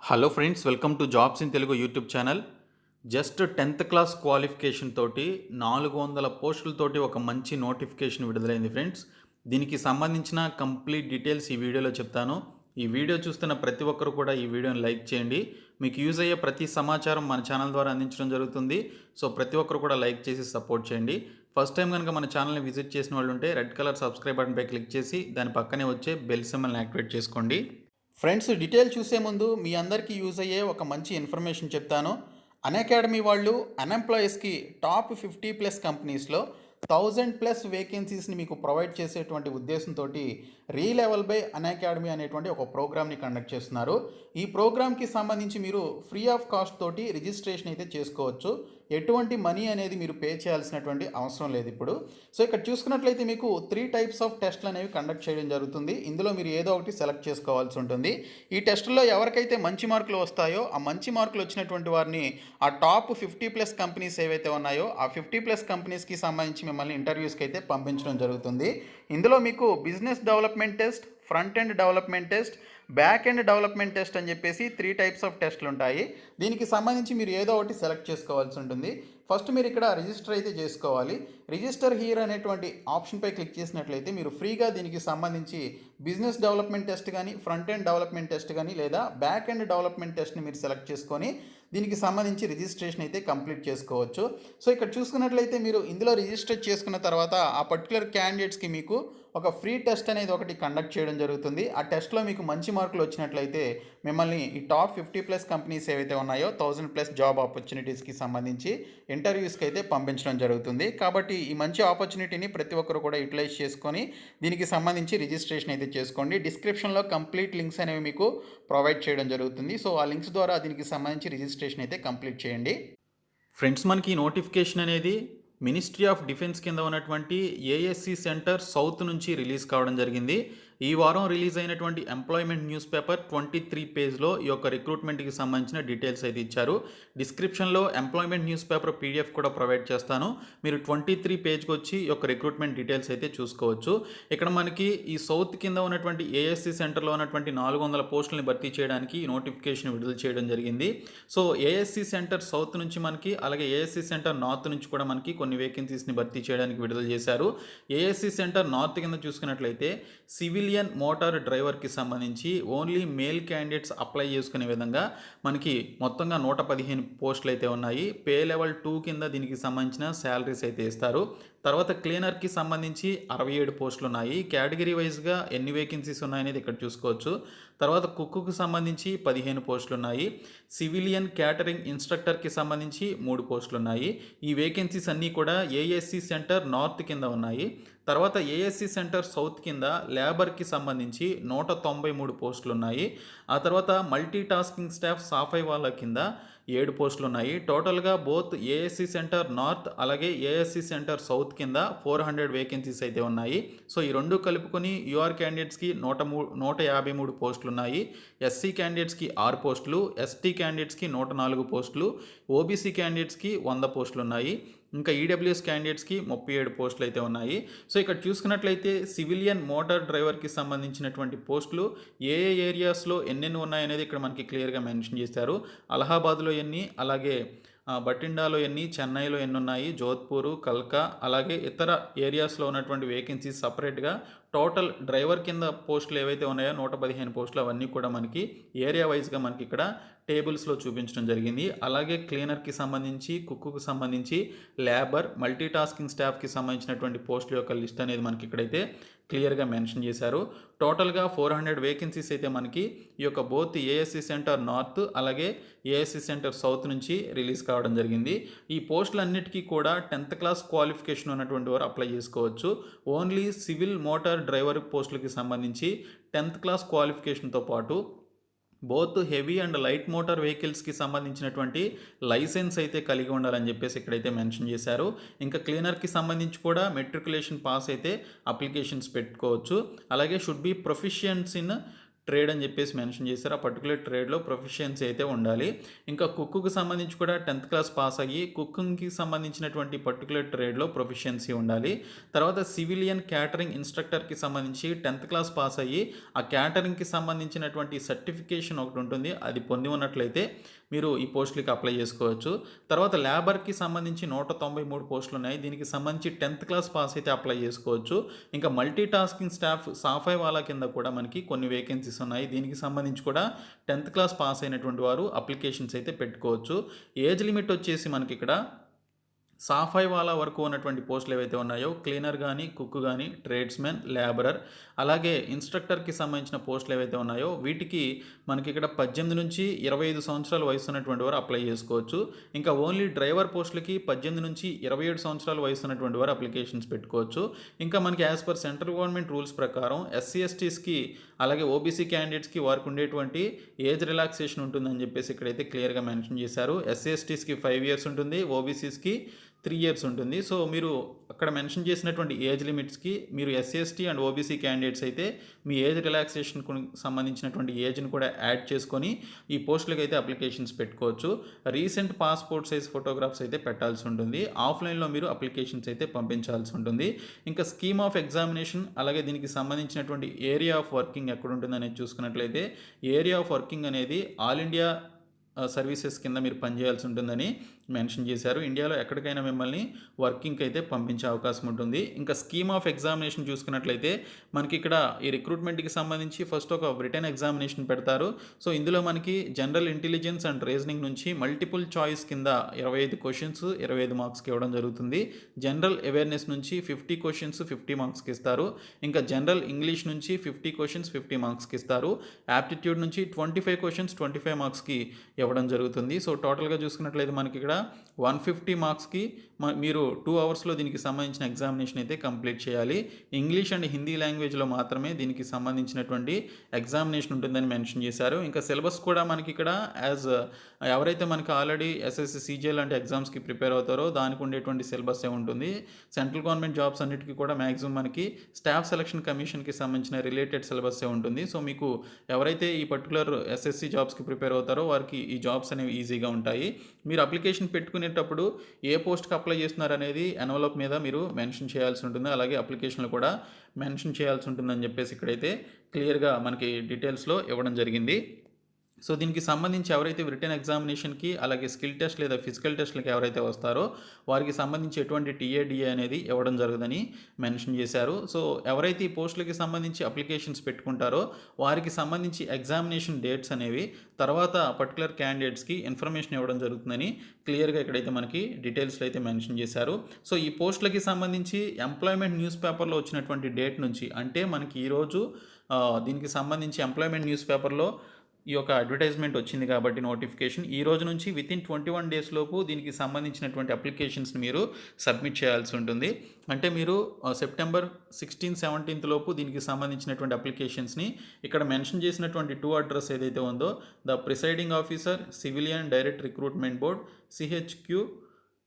Hello friends, welcome to jobs in Telugu YouTube channel. Just 10th class qualification తోటి 400 పోస్టులతోటి ఒక మంచి notification విడుదలైంది friends. దీనికి సంబంధించిన కంప్లీట్ డీటెయిల్స్ ఈ వీడియోలో చెప్తాను. ఈ వీడియో చూస్తున్న ప్రతి ఒక్కరు కూడా ఈ వీడియోని లైక్ చేయండి. మీకు యూజ్ అయ్యే ప్రతి సమాచారం మన ఛానల్ ద్వారా అందించడం జరుగుతుంది. సో ప్రతి ఒక్కరు కూడా లైక్ చేసి సపోర్ట్ చేయండి. ఫస్ట్ టైం కనుక మన ఛానల్ని విజిట్ చేసిన వాళ్ళు ఉంటే రెడ్ కలర్ సబ్స్క్రైబ్ బటన్పై క్లిక్ చేసి దాని పక్కనే వచ్చే బెల్ సింబల్ని యాక్టివేట్ చేసుకోండి. ఫ్రెండ్స్, డీటెయిల్ చూసే ముందు మీ అందరికీ యూజ్ అయ్యే ఒక మంచి ఇన్ఫర్మేషన్ చెప్తాను. అన్అకాడమీ వాళ్ళు అన్ఎంప్లాయీస్కి టాప్ 50+ కంపెనీస్లో 1000+ వేకెన్సీస్ని మీకు ప్రొవైడ్ చేసేటువంటి ఉద్దేశంతో రీలెవెల్ బై అన్అకాడమీ అనేటువంటి ఒక ప్రోగ్రామ్ని కండక్ట్ చేస్తున్నారు. ఈ ప్రోగ్రామ్కి సంబంధించి మీరు ఫ్రీ ఆఫ్ కాస్ట్ తోటి రిజిస్ట్రేషన్ అయితే చేసుకోవచ్చు. ఎటువంటి మనీ అనేది మీరు పే చేయాల్సినటువంటి అవసరం లేదు ఇప్పుడు. సో ఇక్కడ చూసుకున్నట్లయితే మీకు 3 టైప్స్ ఆఫ్ టెస్ట్లు అనేవి కండక్ట్ చేయడం జరుగుతుంది. ఇందులో మీరు ఏదో ఒకటి సెలెక్ట్ చేసుకోవాల్సి ఉంటుంది. ఈ టెస్టుల్లో ఎవరికైతే మంచి మార్కులు వస్తాయో ఆ మంచి మార్కులు వచ్చినటువంటి వారిని ఆ టాప్ 50+ కంపెనీస్ ఏవైతే ఉన్నాయో ఆ 50+ కంపెనీస్కి సంబంధించి మిమ్మల్ని ఇంటర్వ్యూస్కి అయితే పంపించడం జరుగుతుంది. ఇందులో మీకు business development test, front end development test, back end development test అని చెప్పేసి 3 టైప్స్ ఆఫ్ టెస్ట్లు ఉంటాయి. దీనికి సంబంధించి మీరు ఏదో ఒకటి సెలెక్ట్ చేసుకోవాల్సి ఉంటుంది. ఫస్ట్ మీరు ఇక్కడ రిజిస్టర్ అయితే చేసుకోవాలి. రిజిస్టర్ హియర్ అనేటువంటి ఆప్షన్పై క్లిక్ చేసినట్లయితే మీరు ఫ్రీగా దీనికి సంబంధించి బిజినెస్ డెవలప్మెంట్ టెస్ట్ కానీ, ఫ్రంట్ ఎండ్ డెవలప్మెంట్ టెస్ట్ కానీ లేదా బ్యాక్ ఎండ్ డెవలప్మెంట్ టెస్ట్ని మీరు సెలెక్ట్ చేసుకొని దీనికి సంబంధించి రిజిస్ట్రేషన్ అయితే కంప్లీట్ చేసుకోవచ్చు. సో ఇక్కడ చూసుకున్నట్లయితే మీరు ఇందులో రిజిస్టర్ చేసుకున్న తర్వాత ఆ పర్టికులర్ క్యాండిడేట్స్కి మీకు ఒక ఫ్రీ టెస్ట్ అనేది ఒకటి కండక్ట్ చేయడం జరుగుతుంది. ఆ టెస్ట్లో మీకు మంచి మార్కులు వచ్చినట్లయితే మిమ్మల్ని ఈ టాప్ 50+ కంపెనీస్ ఏవైతే ఉన్నాయో 1000+ జాబ్ ఆపర్చునిటీస్కి సంబంధించి ఇంటర్వ్యూస్కి అయితే పంపించడం జరుగుతుంది. కాబట్టి ఈ మంచి ఆపర్చునిటీని ప్రతి ఒక్కరు కూడా యూటిలైజ్ చేసుకొని దీనికి సంబంధించి రిజిస్ట్రేషన్ అయితే చేసుకోండి. డిస్క్రిప్షన్లో కంప్లీట్ లింక్స్ అనేవి మీకు ప్రొవైడ్ చేయడం జరుగుతుంది. సో ఆ లింక్స్ ద్వారా దీనికి సంబంధించి రిజిస్ట్రేషన్ అయితే కంప్లీట్ చేయండి. ఫ్రెండ్స్, మనకి ఈ నోటిఫికేషన్ అనేది మినిస్ట్రీ ఆఫ్ డిఫెన్స్ కింద ఉన్నటువంటి ఏఎస్సి సెంటర్ సౌత్ నుంచి రిలీజ్ కావడం జరిగింది. ఈ వారం రిలీజ్ అయినటువంటి ఎంప్లాయ్మెంట్ న్యూస్ పేపర్ 23 పేజ్లో ఈ యొక్క రిక్రూట్మెంట్కి సంబంధించిన డీటెయిల్స్ అయితే ఇచ్చారు. డిస్క్రిప్షన్లో ఎంప్లాయ్మెంట్ న్యూస్ పేపర్ పీడిఎఫ్ కూడా ప్రొవైడ్ చేస్తాను. మీరు 23 పేజ్కి వచ్చి ఈ యొక్క రిక్రూట్మెంట్ డీటెయిల్స్ అయితే చూసుకోవచ్చు. ఇక్కడ మనకి ఈ సౌత్ కింద ఉన్నటువంటి ఏఎస్సి సెంటర్లో ఉన్నటువంటి 400 పోస్టులని భర్తీ చేయడానికి ఈ నోటిఫికేషన్ విడుదల చేయడం జరిగింది. సో ఏఎస్సి సెంటర్ సౌత్ నుంచి మనకి, అలాగే ఏఎస్సి సెంటర్ నార్త్ నుంచి కూడా మనకి కొన్ని వేకెన్సీస్ని భర్తీ చేయడానికి విడుదల చేశారు. ఏఎస్సి సెంటర్ నార్త్ కింద చూసుకున్నట్లయితే సివిలియన్ మోటార్ డ్రైవర్కి సంబంధించి ఓన్లీ మేల్ క్యాండిడేట్స్ అప్లై చేసుకునే విధంగా మనకి మొత్తంగా 115 పోస్టులు అయితే ఉన్నాయి. పే లెవెల్ 2 కింద దీనికి సంబంధించిన శాలరీస్ అయితే ఇస్తారు. తర్వాత క్లీనర్కి సంబంధించి 67 పోస్టులు ఉన్నాయి. కేటగిరీ వైజ్గా ఎన్ని వేకెన్సీస్ ఉన్నాయనేది ఇక్కడ చూసుకోవచ్చు. తర్వాత కుక్కుకు సంబంధించి 15 పోస్టులు ఉన్నాయి. సివిలియన్ క్యాటరింగ్ ఇన్స్ట్రక్టర్కి సంబంధించి 3 పోస్టులు ఉన్నాయి. ఈ వేకెన్సీస్ అన్నీ కూడా ఏఎస్సి సెంటర్ నార్త్ కింద ఉన్నాయి. తర్వాత ఏఎస్సి సెంటర్ సౌత్ కింద లేబర్కి సంబంధించి 193 పోస్టులు ఉన్నాయి. ఆ తర్వాత మల్టీ టాస్కింగ్ స్టాఫ్ సాఫై వాళ్ళ కింద 7 పోస్టులు ఉన్నాయి. టోటల్గా బోత్ ఏఎస్సి సెంటర్ నార్త్ అలాగే ఏఎస్సి సెంటర్ సౌత్ కింద 400 వేకెన్సీస్ అయితే ఉన్నాయి. సో ఈ రెండు కలుపుకొని యూఆర్ క్యాండిడేట్స్కి 153 పోస్టులు ఉన్నాయి. ఎస్సీ క్యాండిడేట్స్కి 6 పోస్టులు, ఎస్టీ క్యాండిడేట్స్కి 104 పోస్టులు, ఓబీసీ క్యాండిడేట్స్కి 100 పోస్టులు ఉన్నాయి. ఇంకా ఈడబ్ల్యూఎస్ క్యాండిడేట్స్కి 37 పోస్టులు అయితే ఉన్నాయి. సో ఇక్కడ చూసుకున్నట్లయితే సివిలియన్ మోటార్ డ్రైవర్కి సంబంధించినటువంటి పోస్టులు ఏ ఏ ఏరియాస్లో ఎన్నెన్ని ఉన్నాయనేది ఇక్కడ మనకి క్లియర్గా మెన్షన్ చేశారు. అలహాబాద్లో ఎన్ని, అలాగే బఠిండాలో ఎన్ని, చెన్నైలో ఎన్ని ఉన్నాయి, జోధ్పూర్, కల్కా, అలాగే ఇతర ఏరియాస్లో ఉన్నటువంటి వేకెన్సీస్ సపరేట్గా టోటల్ డ్రైవర్ కింద పోస్టులు ఏవైతే ఉన్నాయో 115 పోస్టులు అవన్నీ కూడా మనకి ఏరియా వైజ్గా మనకి ఇక్కడ టేబుల్స్లో చూపించడం జరిగింది. అలాగే క్లీనర్కి సంబంధించి, కుక్కుకు సంబంధించి, లేబర్, మల్టీ టాస్కింగ్ స్టాఫ్కి సంబంధించినటువంటి పోస్టుల యొక్క లిస్ట్ అనేది మనకి ఇక్కడైతే క్లియర్గా మెన్షన్ చేశారు. టోటల్గా 400 వేకెన్సీస్ అయితే మనకి ఈ యొక్క బోత్ ఏఎస్సి సెంటర్ నార్త్ అలాగే ఏఎస్సి సెంటర్ సౌత్ నుంచి రిలీజ్ కావడం జరిగింది. ఈ పోస్టులన్నిటికీ కూడా 10th క్లాస్ క్వాలిఫికేషన్ ఉన్నటువంటి వారు అప్లై చేసుకోవచ్చు. ఓన్లీ సివిల్ మోటార్ డ్రైవర్ పోస్టులకి సంబంధించి 10th క్లాస్ క్వాలిఫికేషన్తో పాటు both heavy and light motor వెహికల్స్కి సంబంధించినటువంటి లైసెన్స్ అయితే కలిగి ఉండాలని చెప్పేసి ఇక్కడైతే మెన్షన్ చేశారు. ఇంకా క్లీనర్కి సంబంధించి కూడా మెట్రికులేషన్ పాస్ అయితే అప్లికేషన్స్ పెట్టుకోవచ్చు. అలాగే should be proficiency in trade అని చెప్పేసి మెన్షన్ చేశారు. ఆ పర్టికులర్ ట్రేడ్‌లో ప్రొఫిషియన్సీ అయితే ఉండాలి. ఇంకా కుక్‌కి సంబంధించి కూడా 10థ్ క్లాస్ పాస్ అయ్యి కుకింగ్‌కి సంబంధించినటువంటి పర్టికులర్ ట్రేడ్‌లో ప్రొఫిషియన్సీ ఉండాలి. తర్వాత సివిలియన్ క్యాటరింగ్ ఇన్‌స్ట్రక్టర్‌కి సంబంధించి 10థ్ క్లాస్ పాస్ అయ్యి ఆ క్యాటరింగ్‌కి సంబంధించినటువంటి సర్టిఫికేషన్ ఒకటి ఉంటుంది. అది పొంది ఉన్నట్లయితే మీరు ఈ పోస్టులకి అప్లై చేసుకోవచ్చు. తర్వాత లేబర్‌కి సంబంధించి 193 పోస్టులు ఉన్నాయి. దీనికి సంబంధించి 10థ్ క్లాస్ పాస్ అయితే అప్లై చేసుకోవచ్చు. ఇంకా మల్టీ టాస్కింగ్ స్టాఫ్ సాఫై వాలా కింద కూడా మనకి కొన్ని వేకెన్సీస్ ఉన్నాయి. దీనికి సంబంధించి కూడా 10థ్ క్లాస్ పాస్ అయినటువంటి వారు అప్లికేషన్స్ అయితే పెట్టుకోవచ్చు. ఏజ్ లిమిట్ వచ్చేసి మనకిక్కడ సాఫై వాలా వరకు ఉన్నటువంటి పోస్టులు ఏవైతే ఉన్నాయో క్లీనర్ కానీ, కుక్ కానీ, ట్రేడ్స్‌మెన్, లేబరర్ అలాగే ఇన్‌స్ట్రక్టర్‌కి సంబంధించిన పోస్టులు ఏవైతే ఉన్నాయో వీటికి మనకి ఇక్కడ 18-25 సంవత్సరాల వయసు ఉన్నటువంటి వారు అప్లై చేసుకోవచ్చు. ఇంకా ఓన్లీ డ్రైవర్ పోస్టులకి 18-27 సంవత్సరాల వయసు ఉన్నటువంటి వారు అప్లికేషన్స్ పెట్టుకోవచ్చు. ఇంకా మనకి as per central government rules ప్రకారం ఎస్సీ, ఎస్టీస్‌కి అలాగే ఓబీసీ క్యాండిడేట్స్‌కి వారికి ఉండేటువంటి ఏజ్ రిలాక్సేషన్ ఉంటుందని చెప్పేసి ఇక్కడైతే క్లియర్‌గా మెన్షన్ చేశారు. ఎస్సీ, ఎస్టీస్‌కి 5 ఇయర్స్ ఉంటుంది. ఓబీసీస్‌కి 3 ఇయర్స్ ఉంటుంది. సో మీరు అక్కడ మెన్షన్ చేసినటువంటి ఏజ్ లిమిట్స్‌కి మీరు SC, ST and OBC candidates అయితే మీ ఏజ్ రిలాక్సేషన్‌కు సంబంధించినటువంటి ఏజ్‌ని కూడా యాడ్ చేసుకొని ఈ పోస్టులకి అయితే అప్లికేషన్స్ పెట్టుకోవచ్చు. రీసెంట్ పాస్‌పోర్ట్ సైజ్ ఫోటోగ్రాఫ్స్ అయితే పెట్టాల్సి ఉంటుంది. ఆఫ్‌లైన్‌లో మీరు అప్లికేషన్స్ అయితే పంపించాల్సి ఉంటుంది. ఇంకా స్కీమ్ ఆఫ్ ఎగ్జామినేషన్ అలాగే దీనికి సంబంధించినటువంటి ఏరియా ఆఫ్ వర్కింగ్ ఎక్కడ ఉంటుందనేది చూసుకున్నట్లయితే ఏరియా ఆఫ్ వర్కింగ్ అనేది ఆల్ ఇండియా సర్వీసెస్ కింద మీరు పనిచేయాల్సి ఉంటుందని మెన్షన్ చేశారు. ఇండియాలో ఎక్కడికైనా మిమ్మల్ని వర్కింగ్కి అయితే పంపించే అవకాశం ఉంటుంది. ఇంకా స్కీమ్ ఆఫ్ ఎగ్జామినేషన్ చూసుకున్నట్లయితే మనకి ఇక్కడ ఈ రిక్రూట్మెంట్కి సంబంధించి ఫస్ట్ ఒక రిటన్ ఎగ్జామినేషన్ పెడతారు. సో ఇందులో మనకి జనరల్ ఇంటెలిజెన్స్ అండ్ రీజనింగ్ నుంచి మల్టిపుల్ చాయిస్ కింద 25 క్వశ్చన్స్ 25 మార్క్స్కి ఇవ్వడం జరుగుతుంది. జనరల్ అవేర్నెస్ నుంచి 50 క్వశ్చన్స్ 50 మార్క్స్కి ఇస్తారు. ఇంకా జనరల్ ఇంగ్లీష్ నుంచి 50 క్వశ్చన్స్ 50 మార్క్స్కి ఇస్తారు. యాప్టిట్యూడ్ నుంచి 25 క్వశ్చన్స్ 25 మార్క్స్కి ఇవ్వడం జరుగుతుంది. సో టోటల్గా చూసుకున్నట్లయితే మనకి ఇక్కడ 150 మార్క్స్కి మీరు 2 అవర్స్లో దీనికి సంబంధించిన ఎగ్జామినేషన్ అయితే కంప్లీట్ చేయాలి. ఇంగ్లీష్ అండ్ హిందీ లాంగ్వేజ్లో మాత్రమే దీనికి సంబంధించినటువంటి ఎగ్జామినేషన్ ఉంటుందని మెన్షన్ చేశారు. ఇంకా సిలబస్ కూడా మనకి ఇక్కడ ఎవరైతే మనకి ఆల్రెడీ ఎస్ఎస్సి, సీజీఎల్ లాంటి ఎగ్జామ్స్కి ప్రిపేర్ అవుతారో దానికి ఉండేటువంటి సిలబస్ ఉంటుంది. సెంట్రల్ గవర్నమెంట్ జాబ్స్ అన్నిటికీ కూడా మ్యాక్సిమం మనకి స్టాఫ్ సెలక్షన్ కమిషన్కి సంబంధించిన రిలేటెడ్ సిలబస్ ఉంటుంది. సో మీకు ఎవరైతే ఈ పర్టికులర్ ఎస్ఎస్సి జాబ్స్కి ప్రిపేర్ అవుతారో వారికి ఈ జాబ్స్ అనేవి ఈజీగా ఉంటాయి. మీరు అప్లికేషన్ పెట్టుకునేటప్పుడు ఏ పోస్ట్కి అప్లై చేస్తున్నారు అనేది ఎన్వలప్ మీద మీరు మెన్షన్ చేయాల్సి ఉంటుంది. అలాగే అప్లికేషన్లో కూడా మెన్షన్ చేయాల్సి ఉంటుందని చెప్పేసి ఇక్కడైతే క్లియర్గా మనకి డీటెయిల్స్లో ఇవ్వడం జరిగింది. సో దీనికి సంబంధించి ఎవరైతే రిటన్ ఎగ్జామినేషన్కి అలాగే స్కిల్ టెస్ట్ లేదా ఫిజికల్ టెస్ట్లకి ఎవరైతే వస్తారో వారికి సంబంధించి ఎటువంటి టీఏడిఏ అనేది ఇవ్వడం జరగదని మెన్షన్ చేశారు. సో ఎవరైతే ఈ పోస్టులకి సంబంధించి అప్లికేషన్స్ పెట్టుకుంటారో వారికి సంబంధించి ఎగ్జామినేషన్ డేట్స్ అనేవి తర్వాత పర్టికులర్ క్యాండిడేట్స్కి ఇన్ఫర్మేషన్ ఇవ్వడం జరుగుతుందని క్లియర్గా ఇక్కడైతే మనకి డీటెయిల్స్లో అయితే మెన్షన్ చేశారు. సో ఈ పోస్టులకి సంబంధించి ఎంప్లాయ్మెంట్ న్యూస్ పేపర్లో వచ్చినటువంటి డేట్ నుంచి అంటే మనకి ఈరోజు దీనికి సంబంధించి ఎంప్లాయ్మెంట్ న్యూస్ పేపర్లో ఈ యొక్క అడ్వర్టైజ్మెంట్ వచ్చింది కాబట్టి నోటిఫికేషన్ ఈ రోజు నుంచి వితిన్ 21 డేస్ లోపు దీనికి సంబంధించినటువంటి అప్లికేషన్స్ని మీరు సబ్మిట్ చేయాల్సి ఉంటుంది. అంటే మీరు సెప్టెంబర్ 16, 17 లోపు దీనికి సంబంధించినటువంటి అప్లికేషన్స్ని ఇక్కడ మెన్షన్ చేసినటువంటి 2 అడ్రస్ ఏదైతే ఉందో the presiding officer civilian direct recruitment board CHQ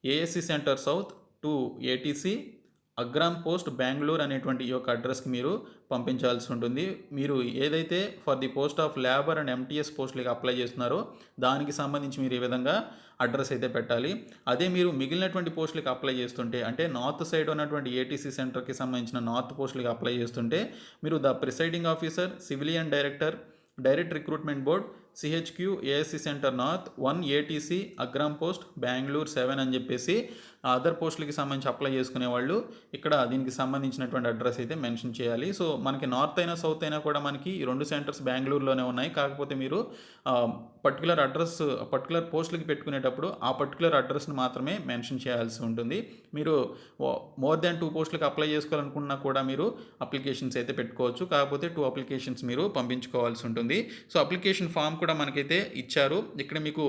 ASC centre south 2 ATC Agram post Bengaluru అనేటువంటి ఈ యొక్క అడ్రస్కి మీరు పంపించాల్సి ఉంటుంది. మీరు ఏదైతే for the post of labour and MTS పోస్టులకి అప్లై చేస్తున్నారో దానికి సంబంధించి మీరు ఈ విధంగా అడ్రస్ అయితే పెట్టాలి. అదే మీరు మిగిలినటువంటి పోస్టులకి అప్లై చేస్తుంటే అంటే నార్త్ సైడ్ ఉన్నటువంటి ఏటీసీ సెంటర్కి సంబంధించిన నార్త్ పోస్టులకి అప్లై చేస్తుంటే మీరు the presiding officer civilian direct recruitment board CHQ ASC centre north 1 ATC Agram post Bengaluru 7 అని చెప్పేసి అదర్ పోస్టులకి సంబంధించి అప్లై చేసుకునే వాళ్ళు ఇక్కడ దీనికి సంబంధించినటువంటి అడ్రస్ అయితే మెన్షన్ చేయాలి. సో మనకి నార్త్ అయినా సౌత్ అయినా కూడా మనకి ఈ 2 సెంటర్స్ బెంగళూరులోనే ఉన్నాయి. కాకపోతే మీరు పర్టికులర్ పోస్టులకి పెట్టుకునేటప్పుడు ఆ పర్టికులర్ అడ్రస్ని మాత్రమే మెన్షన్ చేయాల్సి ఉంటుంది. మీరు మోర్ దాన్ 2 పోస్టులకి అప్లై చేసుకోవాలనుకున్నా కూడా మీరు అప్లికేషన్స్ అయితే పెట్టుకోవచ్చు. కాకపోతే 2 అప్లికేషన్స్ మీరు పంపించుకోవాల్సి ఉంటుంది. సో అప్లికేషన్ ఫామ్ కూడా మనకైతే ఇచ్చారు. ఇక్కడ మీకు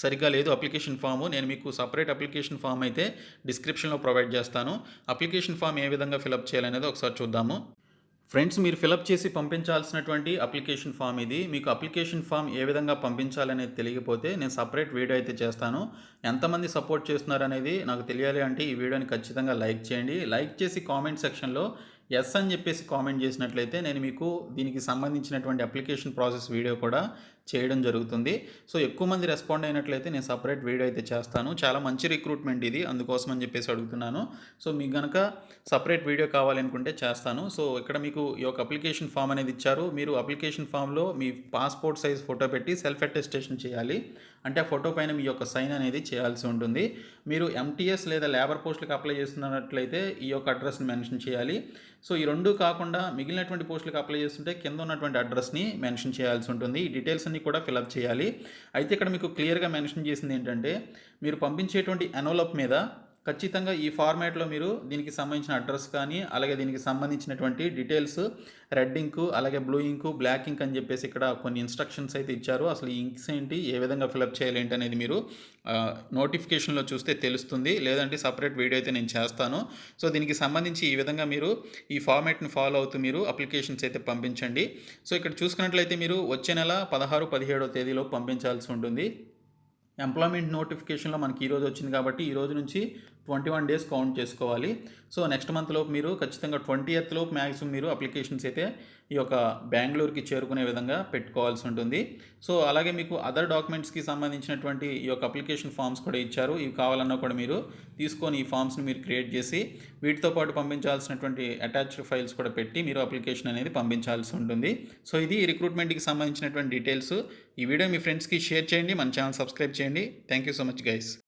సరిగ్గా లేదు అప్లికేషన్ ఫాము. నేను మీకు సపరేట్ అప్లికేషన్ ఫామ్ అయితే డిస్క్రిప్షన్లో ప్రొవైడ్ చేస్తాను. అప్లికేషన్ ఫామ్ ఏ విధంగా ఫిలప్ చేయాలనేది ఒకసారి చూద్దాము. ఫ్రెండ్స్, మీరు ఫిలప్ చేసి పంపించాల్సినటువంటి అప్లికేషన్ ఫామ్ ఇది. మీకు అప్లికేషన్ ఫామ్ ఏ విధంగా పంపించాలనేది తెలియకపోతే నేను సపరేట్ వీడియో అయితే చేస్తాను. ఎంతమంది సపోర్ట్ చేస్తున్నారు అనేది నాకు తెలియాలి అంటే ఈ వీడియోని ఖచ్చితంగా లైక్ చేయండి. లైక్ చేసి కామెంట్ సెక్షన్లో యెస్ అని చెప్పేసి కామెంట్ చేసినట్లయితే నేను మీకు దీనికి సంబంధించినటువంటి అప్లికేషన్ ప్రాసెస్ వీడియో కూడా చేయడం జరుగుతుంది. సో ఎక్కువ మంది రెస్పాండ్ అయినట్లయితే నేను సెపరేట్ వీడియో అయితే చేస్తాను. చాలా మంచి రిక్రూట్మెంట్ ఇది, అందుకోసం అని చెప్పేసి అడుగుతున్నాను. సో మీకు గనక సెపరేట్ వీడియో కావాలనుకుంటే చేస్తాను. సో ఇక్కడ మీకు ఈ యొక్క అప్లికేషన్ ఫామ్ అనేది ఇచ్చారు. మీరు అప్లికేషన్ ఫామ్లో మీ పాస్పోర్ట్ సైజ్ ఫోటో పెట్టి సెల్ఫ్ అటెస్టేషన్ చేయాలి. అంటే ఆ ఫోటో పైన మీ యొక్క సైన్ అనేది చేయాల్సి ఉంటుంది. మీరు ఎంటీఎస్ లేదా లేబర్ పోస్టులకు అప్లై చేస్తున్నట్లయితే ఈ యొక్క అడ్రస్ని మెన్షన్ చేయాలి. సో ఈ రెండు కాకుండా మిగిలినటువంటి పోస్టులకు అప్లై చేస్తుంటే కింద ఉన్నటువంటి అడ్రస్ని మెన్షన్ చేయాల్సి ఉంటుంది. ఈ డీటెయిల్స్ అన్ని కూడా ఫిలప్ చేయాలి. అయితే ఇక్కడ మీకు క్లియర్గా మెన్షన్ చేసింది ఏంటంటే, మీరు పంపించేటువంటి ఎన్వలప్ మీద ఖచ్చితంగా ఈ ఫార్మాట్లో మీరు దీనికి సంబంధించిన అడ్రస్ కానీ, అలాగే దీనికి సంబంధించినటువంటి డీటెయిల్స్ రెడ్ ఇంకు, అలాగే బ్లూ ఇంకు, బ్లాక్ ఇంక్ అని చెప్పేసి ఇక్కడ కొన్ని ఇన్స్ట్రక్షన్స్ అయితే ఇచ్చారు. అసలు ఈ ఇంక్స్ ఏంటి, ఏ విధంగా ఫిలప్ చేయాలి ఏంటి అనేది మీరు నోటిఫికేషన్లో చూస్తే తెలుస్తుంది. లేదంటే సపరేట్ వీడియో అయితే నేను చేస్తాను. సో దీనికి సంబంధించి ఈ విధంగా మీరు ఈ ఫార్మాట్ని ఫాలో అవుతూ మీరు అప్లికేషన్స్ అయితే పంపించండి. సో ఇక్కడ చూసుకున్నట్లయితే మీరు వచ్చే నెల 16, 17వ తేదీలో పంపించాల్సి ఉంటుంది. ఎంప్లాయ్మెంట్ నోటిఫికేషన్లో మనకి ఈరోజు వచ్చింది కాబట్టి ఈ రోజు నుంచి 21 డేస్ కౌంట్ చేసుకోవాలి. సో నెక్స్ట్ మంత్లోపు మీరు ఖచ్చితంగా 20th లోపు మ్యాక్సిమం మీరు అప్లికేషన్స్ అయితే ఈ యొక్క బెంగళూరుకి చేరుకునే విధంగా పెట్టుకోవాల్సి ఉంటుంది. సో అలాగే మీకు అదర్ డాక్యుమెంట్స్కి సంబంధించినటువంటి ఈ యొక్క అప్లికేషన్ ఫామ్స్ కూడా ఇచ్చారు. ఇవి కావాలన్నా కూడా మీరు తీసుకొని ఈ ఫామ్స్ని మీరు క్రియేట్ చేసి వీటితో పాటు పంపించాల్సినటువంటి అటాచ్డ్ ఫైల్స్ కూడా పెట్టి మీరు అప్లికేషన్ అనేది పంపించాల్సి ఉంటుంది. సో ఇది రిక్రూట్మెంట్కి సంబంధించినటువంటి డీటెయిల్స్. ఈ వీడియో మీ ఫ్రెండ్స్కి షేర్ చేయండి, మన ఛానల్ సబ్స్క్రైబ్ చేయండి. Thank you so much guys.